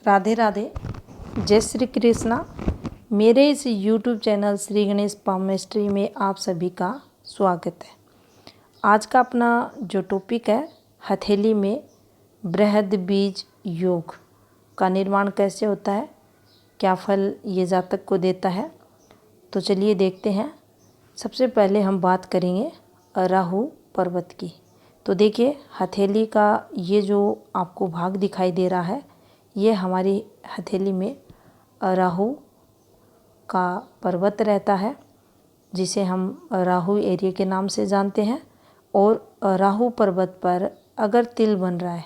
राधे राधे, जय श्री कृष्णा। मेरे इस YouTube channel Shri Ganesh palmistry में आप सभी का स्वागत है। आज का अपना जो टॉपिक है, हथेली में बृहद बीज योग का निर्माण कैसे होता है, क्या फल ये जातक को देता है, तो चलिए देखते हैं। सबसे पहले हम बात करेंगे राहु पर्वत की। तो देखिए, हथेली का ये जो आपको भाग दिखाई दे रहा है, ये हमारी हथेली में राहु का पर्वत रहता है, जिसे हम राहु एरिया के नाम से जानते हैं। और राहु पर्वत पर अगर तिल बन रहा है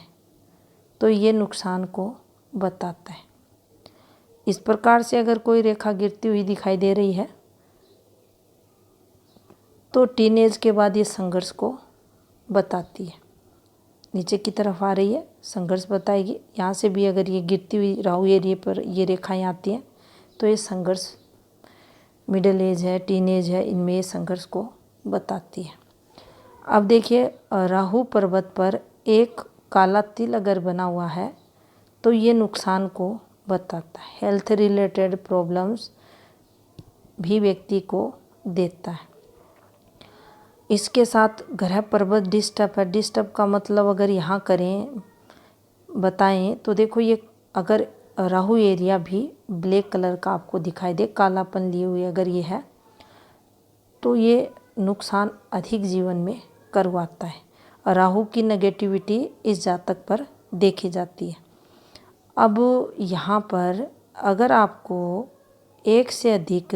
तो ये नुकसान को बताता है। इस प्रकार से अगर कोई रेखा गिरती हुई दिखाई दे रही है तो टीनेज के बाद ये संघर्ष को बताती है। नीचे की तरफ आ रही है, संघर्ष बताएगी। यहाँ से भी अगर ये गिरती हुई राहु एरिया पर ये रेखाएं आती हैं तो ये संघर्ष मिडिल एज है, टीनेज है, इनमें ये संघर्ष को बताती है। अब देखिए, राहु पर्वत पर एक काला तिल अगर बना हुआ है तो ये नुकसान को बताता है। हेल्थ रिलेटेड प्रॉब्लम्स भी व्यक्ति को देता है। इसके साथ ग्रह पर्वत डिस्टर्ब है। डिस्टर्ब का मतलब अगर यहाँ करें बताएं तो देखो, ये अगर राहु एरिया भी ब्लैक कलर का आपको दिखाई दे, कालापन लिए हुए अगर ये है, तो ये नुकसान अधिक जीवन में करवाता है। राहु की नेगेटिविटी इस जातक पर देखी जाती है। अब यहाँ पर अगर आपको एक से अधिक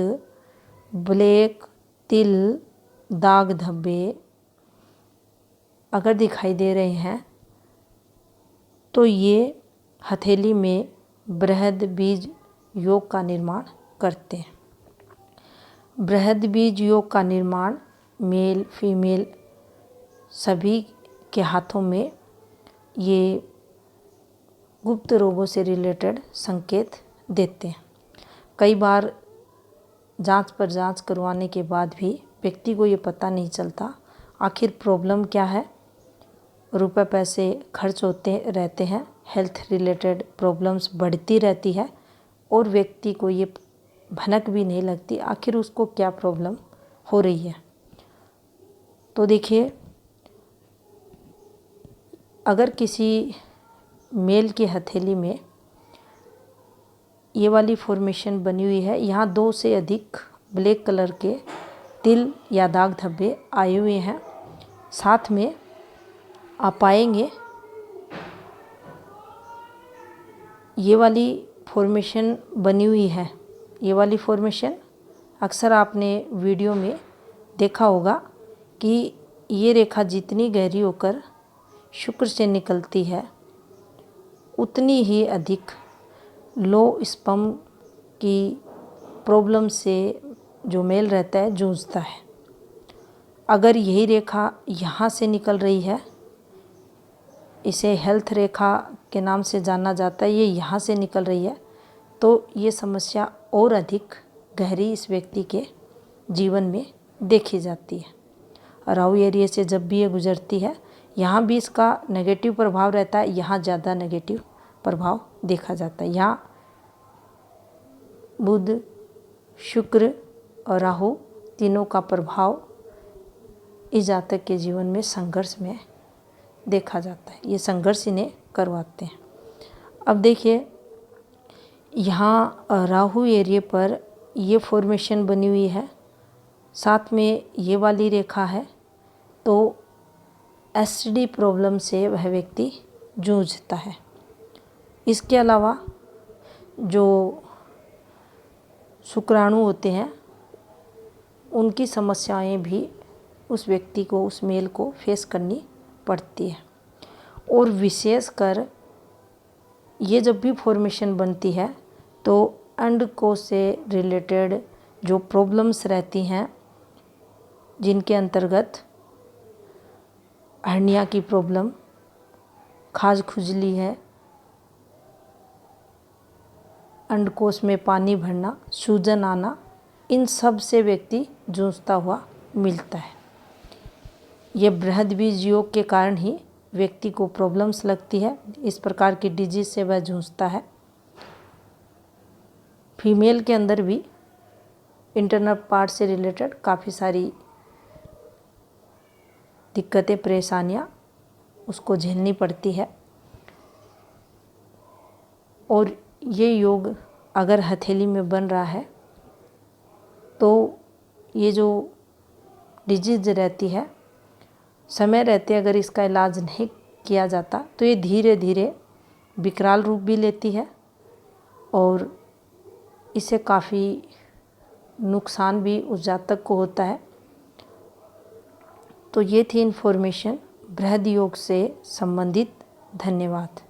ब्लैक तिल, दाग धब्बे अगर दिखाई दे रहे हैं तो ये हथेली में बृहद बीज योग का निर्माण करते हैं। बृहद बीज योग का निर्माण मेल फीमेल सभी के हाथों में ये गुप्त रोगों से रिलेटेड संकेत देते हैं। कई बार जांच पर जांच करवाने के बाद भी व्यक्ति को ये पता नहीं चलता आखिर प्रॉब्लम क्या है। रुपए पैसे खर्च होते रहते हैं, हेल्थ रिलेटेड प्रॉब्लम्स बढ़ती रहती है और व्यक्ति को ये भनक भी नहीं लगती आखिर उसको क्या प्रॉब्लम हो रही है। तो देखिए, अगर किसी मेल की हथेली में ये वाली फॉर्मेशन बनी हुई है, यहाँ 2 से अधिक ब्लैक कलर के तिल या दाग धब्बे आए हुए हैं, साथ में आप पाएंगे ये वाली फॉर्मेशन बनी हुई है। ये वाली फॉर्मेशन अक्सर आपने वीडियो में देखा होगा कि ये रेखा जितनी गहरी होकर शुक्र से निकलती है उतनी ही अधिक लो स्पर्म की प्रॉब्लम से जो मेल रहता है जूझता है। अगर यही रेखा यहाँ से निकल रही है, इसे हेल्थ रेखा के नाम से जाना जाता है, ये यहाँ से निकल रही है, तो ये समस्या और अधिक गहरी इस व्यक्ति के जीवन में देखी जाती है। राहु एरिया से जब भी ये गुजरती है, यहाँ भी इसका नेगेटिव प्रभाव रहता है, यहाँ ज़्यादा नेगेटिव प्रभाव देखा जाता है। यहाँ बुध, शुक्र और राहु तीनों का प्रभाव इस जातक के जीवन में संघर्ष में देखा जाता है। ये संघर्ष इन्हें करवाते हैं। अब देखिए, यहाँ राहु एरिया पर ये फॉर्मेशन बनी हुई है, साथ में ये वाली रेखा है, तो एसटीडी प्रॉब्लम से वह व्यक्ति जूझता है। इसके अलावा जो शुक्राणु होते हैं उनकी समस्याएं भी उस व्यक्ति को, उस मेल को फेस करनी पड़ती है। और विशेषकर ये जब भी फॉर्मेशन बनती है तो अंडकोश से रिलेटेड जो प्रॉब्लम्स रहती हैं, जिनके अंतर्गत हर्निया की प्रॉब्लम, खाज खुजली है, अंडकोश में पानी भरना, सूजन आना, इन सब से व्यक्ति जूझता हुआ मिलता है। ये बृहद बीज योग के कारण ही व्यक्ति को प्रॉब्लम्स लगती है, इस प्रकार की डिजीज से वह जूझता है। फीमेल के अंदर भी इंटरनल पार्ट से रिलेटेड काफ़ी सारी दिक्कतें, परेशानियाँ उसको झेलनी पड़ती है। और ये योग अगर हथेली में बन रहा है तो ये जो डिजीज रहती है, समय रहते अगर इसका इलाज नहीं किया जाता तो ये धीरे धीरे विकराल रूप भी लेती है और इससे काफ़ी नुकसान भी उस जातक को होता है। तो ये थी इन्फॉर्मेशन बृहद योग से संबंधित। धन्यवाद।